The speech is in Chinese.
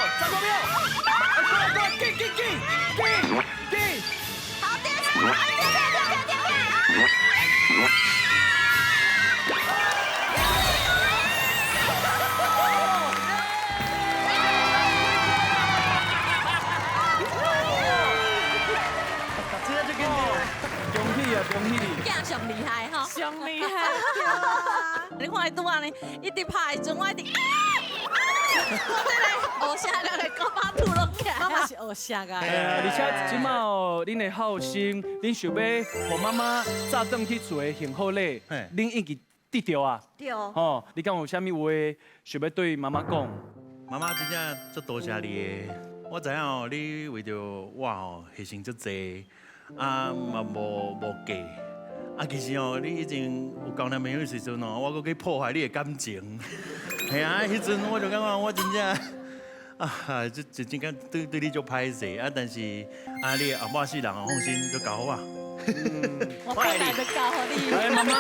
30秒，过，紧！好，第二次，这个就给你，恭喜啊，恭喜！这上厉害哈，上厉害，对啊！你看伊拄啊呢，一直拍的时阵，我一直，我这个学下来的狗巴吐落起来，我嘛是学下个。而且即马哦，恁的好心，恁想要互妈妈早转去做的幸福礼，恁已经得到啊。对，哦，你敢有啥物话想要对妈妈讲？妈妈真正足多谢你的，我知影哦，你为着我哦牺牲足济，啊嘛无计，啊其实哦你已经有交男朋友的时阵哦，我搁去破坏你的感情，系啊，迄阵我就感觉我真正啊，就真正对你足歹势啊，但是啊你后半世人哦放心就交我啊。我本来就教互你。来，妈妈。